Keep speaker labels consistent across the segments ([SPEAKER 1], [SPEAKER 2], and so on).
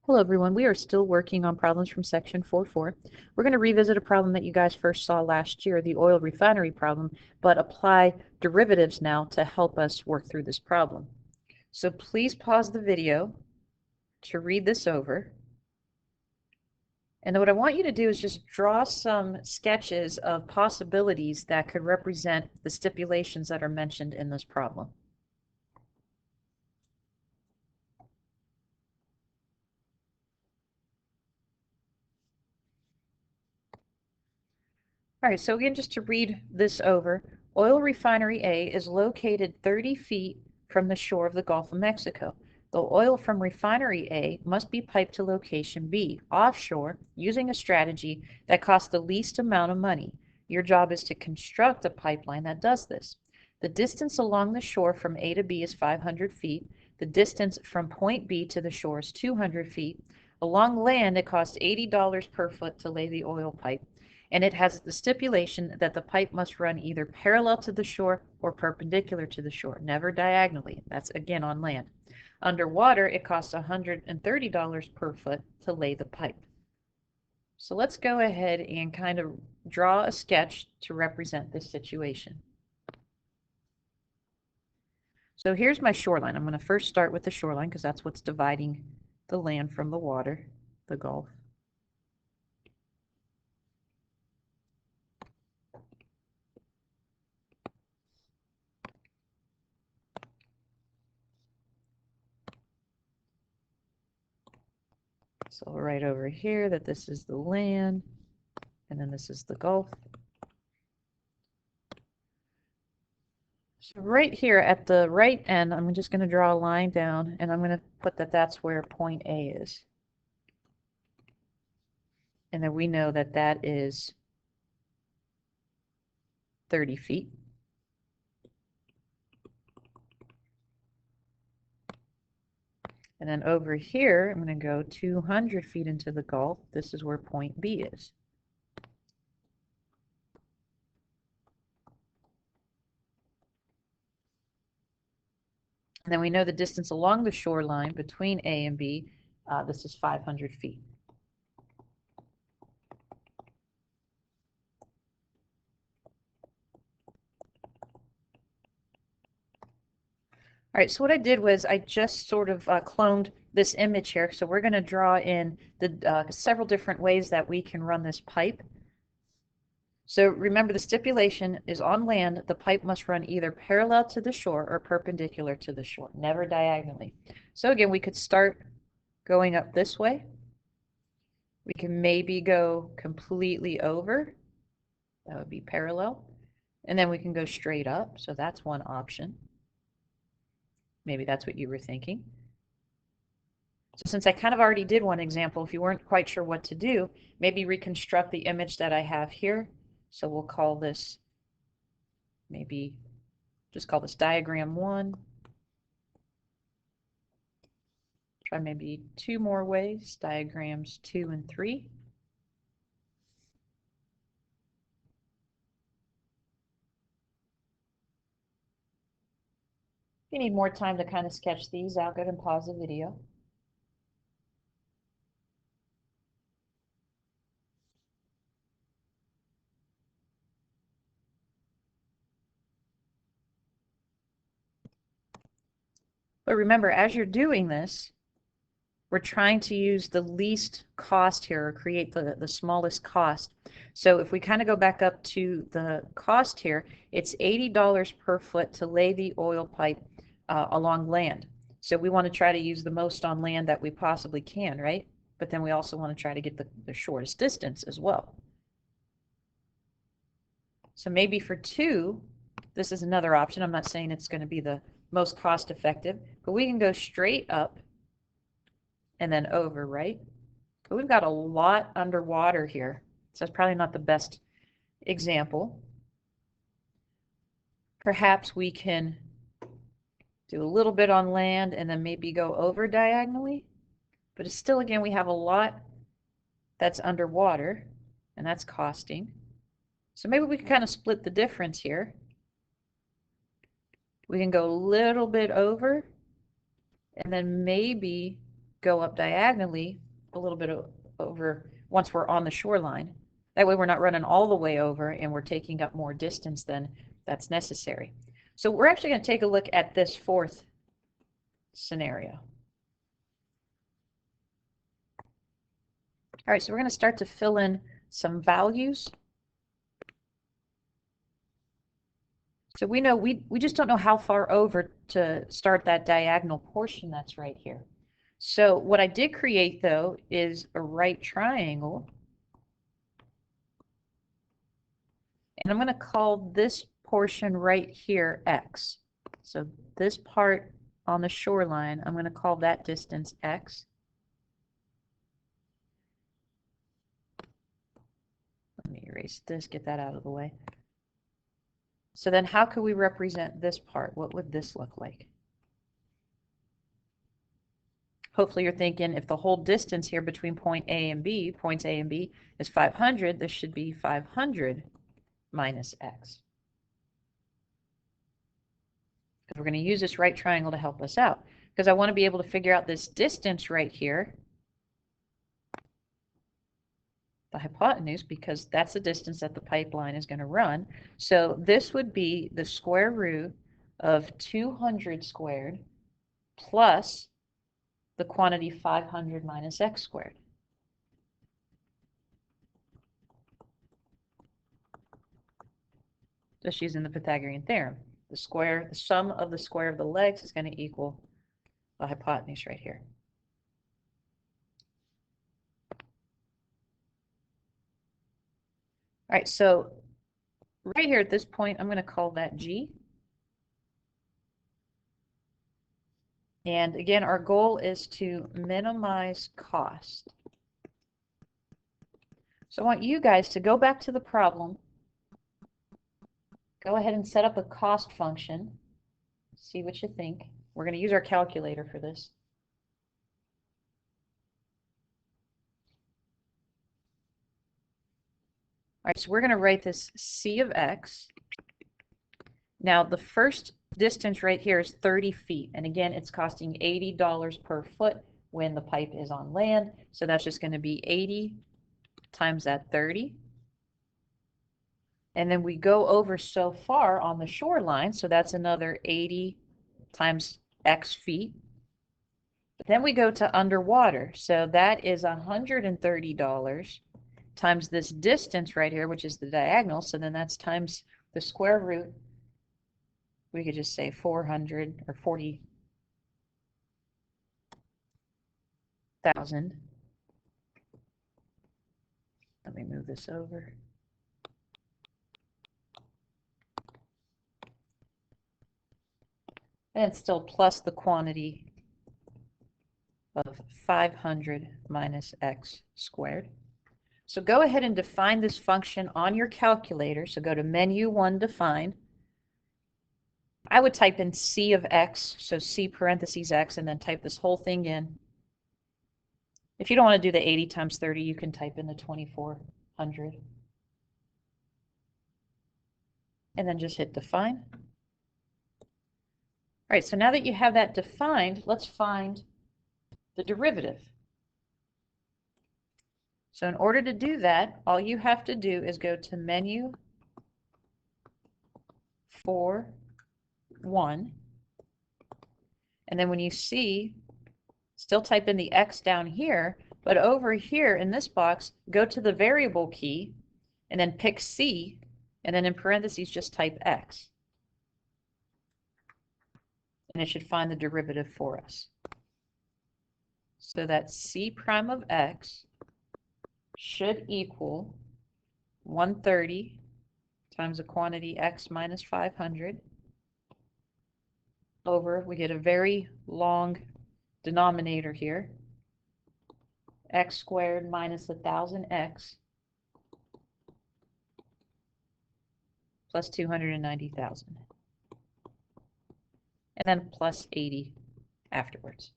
[SPEAKER 1] Hello everyone, we are still working on problems from section 4.4. We're going to revisit a problem that you guys first saw last year, the oil refinery problem, but apply derivatives now to help us work through this problem. So please pause the video to read this over. And then what I want you to do is just draw some sketches of possibilities that could represent the stipulations that are mentioned in this problem. All right, so again, just to read this over, oil refinery A is located 30 feet from the shore of the Gulf of Mexico. The oil from refinery A must be piped to location B, offshore, using a strategy that costs the least amount of money. Your job is to construct a pipeline that does this. The distance along the shore from A to B is 500 feet. The distance from point B to the shore is 200 feet. Along land, it costs $80 per foot to lay the oil pipe, and it has the stipulation that the pipe must run either parallel to the shore or perpendicular to the shore, never diagonally. That's again on land. Underwater, it costs $130 per foot to lay the pipe. So let's go ahead and kind of draw a sketch to represent this situation. So here's my shoreline. I'm going to first start with the shoreline because that's what's dividing the land from the water, the Gulf. So I'll write over here that this is the land, and then this is the Gulf. So right here at the right end, I'm just going to draw a line down, and I'm going to put that that's where point A is. And then we know that that is 30 feet. And then over here, I'm going to go 200 feet into the Gulf. This is where point B is. And then we know the distance along the shoreline between A and B, this is 500 feet. All right, so what I did was I just sort of cloned this image here. So we're going to draw in the several different ways that we can run this pipe. So remember, the stipulation is on land, the pipe must run either parallel to the shore or perpendicular to the shore, never diagonally. So again, we could start going up this way. We can maybe go completely over. That would be parallel. And then we can go straight up. So that's one option. Maybe that's what you were thinking. So since I kind of already did one example, if you weren't quite sure what to do, maybe reconstruct the image that I have here. So we'll call this, maybe just call this diagram 1. Try maybe 2 more ways, diagrams 2 and 3. If you need more time to kind of sketch these out, go ahead and pause the video. But remember, as you're doing this, we're trying to use the least cost here, or create the smallest cost. So if we kind of go back up to the cost here, it's $80 per foot to lay the oil pipe along land. So we want to try to use the most on land that we possibly can, right? But then we also want to try to get the shortest distance as well. So maybe for 2, this is another option. I'm not saying it's going to be the most cost effective, but we can go straight up and then over, right? But we've got a lot underwater here, so that's probably not the best example. Perhaps we can do a little bit on land and then maybe go over diagonally, but it's still, again, we have a lot that's underwater, and that's costing. So maybe we can kind of split the difference here. We can go a little bit over, and then maybe go up diagonally a little bit over once we're on the shoreline. That way we're not running all the way over and we're taking up more distance than that's necessary. So we're actually going to take a look at this fourth scenario. All right, so we're going to start to fill in some values. So we know we just don't know how far over to start that diagonal portion that's right here. So what I did create, though, is a right triangle. And I'm going to call this portion right here x. So this part on the shoreline, I'm going to call that distance x. Let me erase this, get that out of the way. So then how could we represent this part? What would this look like? Hopefully you're thinking if the whole distance here between points A and B is 500, this should be 500 minus x. Because we're going to use this right triangle to help us out. Because I want to be able to figure out this distance right here, the hypotenuse, because that's the distance that the pipeline is going to run. So this would be the square root of 200 squared plus the quantity 500 minus x squared. Just using the Pythagorean theorem. The sum of the square of the legs is going to equal the hypotenuse right here. All right, so right here at this point, I'm going to call that G. And again, our goal is to minimize cost. So I want you guys to go back to the problem. Go ahead and set up a cost function. See what you think. We're going to use our calculator for this. All right, so we're going to write this C of x. Now, the first distance right here is 30 feet. And again, it's costing $80 per foot when the pipe is on land. So that's just going to be 80 times that 30. And then we go over so far on the shoreline, so that's another 80 times x feet. But then we go to underwater, so that is $130 times this distance right here, which is the diagonal, so then that's times the square root. We could just say 400 or 40,000. Let me move this over. And it's still plus the quantity of 500 minus x squared. So go ahead and define this function on your calculator. So go to menu 1, define. I would type in C of x, so C parentheses x, and then type this whole thing in. If you don't want to do the 80 times 30, you can type in the 2400. And then just hit define. All right, so now that you have that defined, let's find the derivative. So in order to do that, all you have to do is go to menu 4, 1, and then when you see, still type in the x down here, but over here in this box, go to the variable key, and then pick C, and then in parentheses just type x. And it should find the derivative for us. So that C prime of x should equal 130 times the quantity x minus 500 over, we get a very long denominator here, x squared minus 1000x plus 290,000. And then plus 80 afterwards.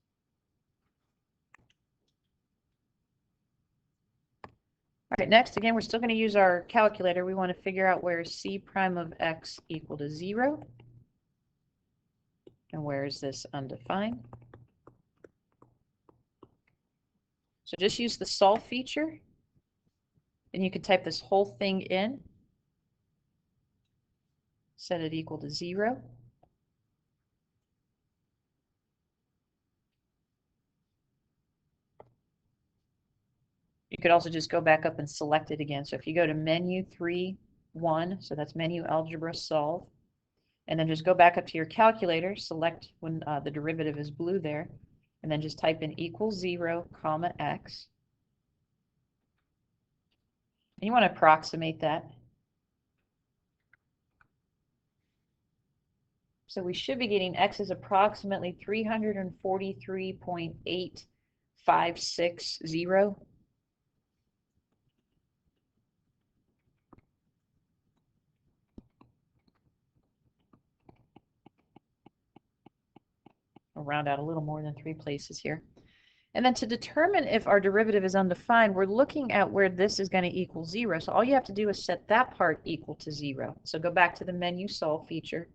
[SPEAKER 1] All right, next, again, we're still going to use our calculator. We want to figure out where is C prime of x equal to 0. And where is this undefined? So just use the solve feature, and you can type this whole thing in, set it equal to 0. You could also just go back up and select it again. So if you go to menu 3, 1, so that's menu algebra solve, and then just go back up to your calculator, select when the derivative is blue there, and then just type in equals 0, comma, x. And you want to approximate that. So we should be getting x is approximately 343.8560. I'll round out a little more than 3 places here. And then to determine if our derivative is undefined, we're looking at where this is going to equal 0. So all you have to do is set that part equal to 0. So go back to the menu solve feature.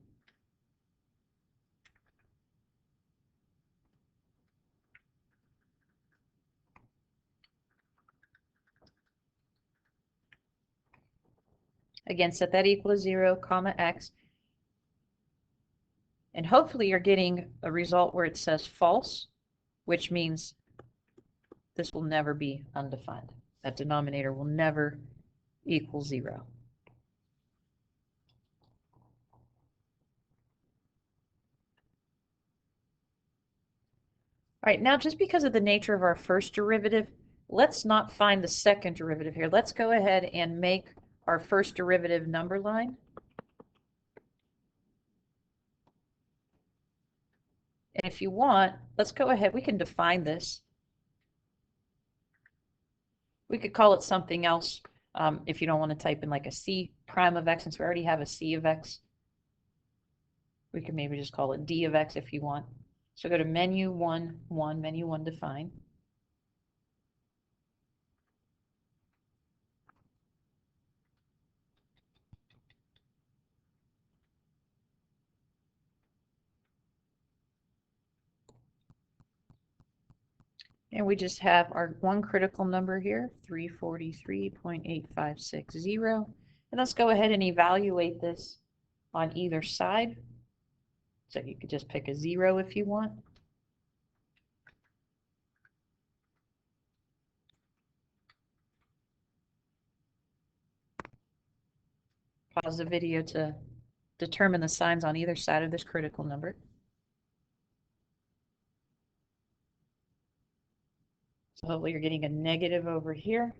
[SPEAKER 1] Again, set that equal to 0, comma, x. And hopefully you're getting a result where it says false, which means this will never be undefined. That denominator will never equal 0. All right, now just because of the nature of our first derivative, let's not find the second derivative here. Let's go ahead and make our first derivative number line. And if you want, let's go ahead, we can define this. We could call it something else if you don't want to type in like a c prime of x, since we already have a c of x. We could maybe just call it d of x if you want. So go to menu 1, 1, menu 1 define. And we just have our one critical number here, 343.8560. And let's go ahead and evaluate this on either side. So you could just pick a 0 if you want. Pause the video to determine the signs on either side of this critical number. So hopefully you're getting a negative over here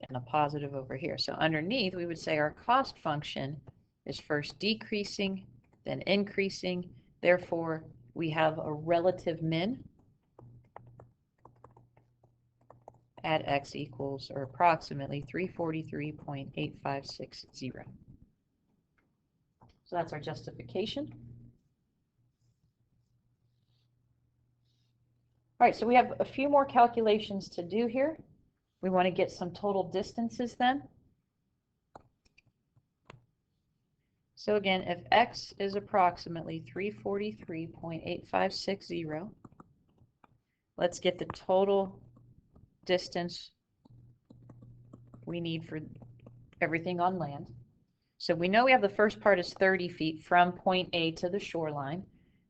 [SPEAKER 1] and a positive over here. So underneath, we would say our cost function is first decreasing, then increasing. Therefore, we have a relative min at x equals, or approximately, 343.8560. So that's our justification. All right, so we have a few more calculations to do here. We want to get some total distances then. So again, if x is approximately 343.8560, let's get the total distance we need for everything on land. So we know we have the first part is 30 feet from point A to the shoreline.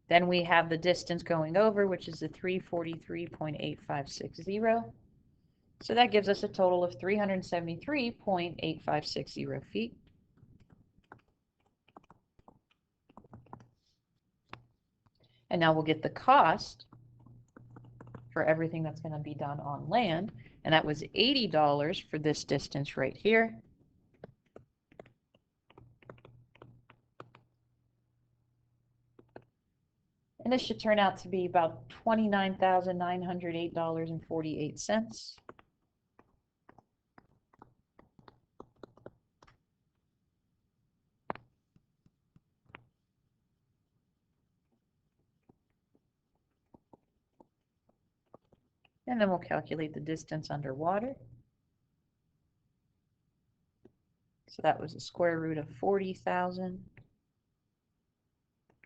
[SPEAKER 1] Then we have the distance going over, which is the 343.8560. So that gives us a total of 373.8560 feet. And now we'll get the cost for everything that's going to be done on land. And that was $80 for this distance right here. And this should turn out to be about $29,908.48. And then we'll calculate the distance underwater. So that was the square root of 40,000.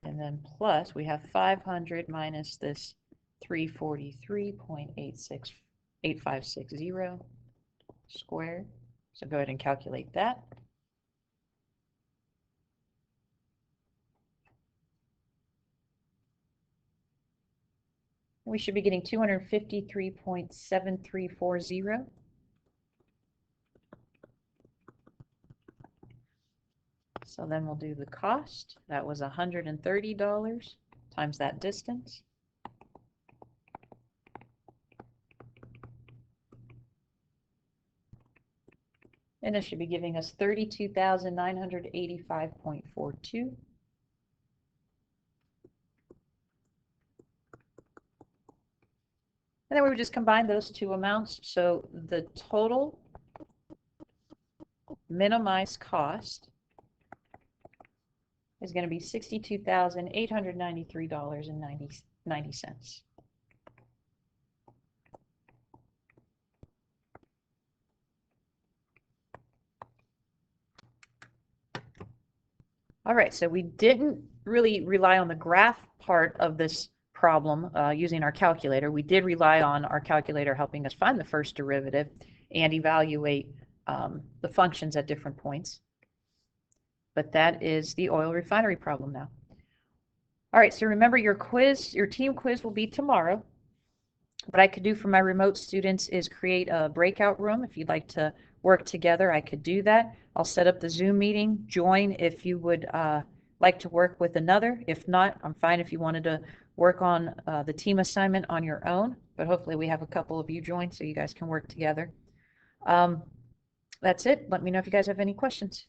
[SPEAKER 1] And then plus, we have 500 minus this 343.8560 squared. So go ahead and calculate that. We should be getting 253.7340. So then we'll do the cost. That was $130 times that distance. And it should be giving us 32,985.42. And then we would just combine those two amounts. So the total minimized cost is going to be $62,893.90. All right, so we didn't really rely on the graph part of this problem using our calculator. We did rely on our calculator helping us find the first derivative and evaluate the functions at different points. But that is the oil refinery problem now. All right, so remember your quiz, your team quiz will be tomorrow. What I could do for my remote students is create a breakout room. If you'd like to work together, I could do that. I'll set up the Zoom meeting. Join if you would like to work with another. If not, I'm fine if you wanted to work on the team assignment on your own, but hopefully we have a couple of you join so you guys can work together. That's it. Let me know if you guys have any questions.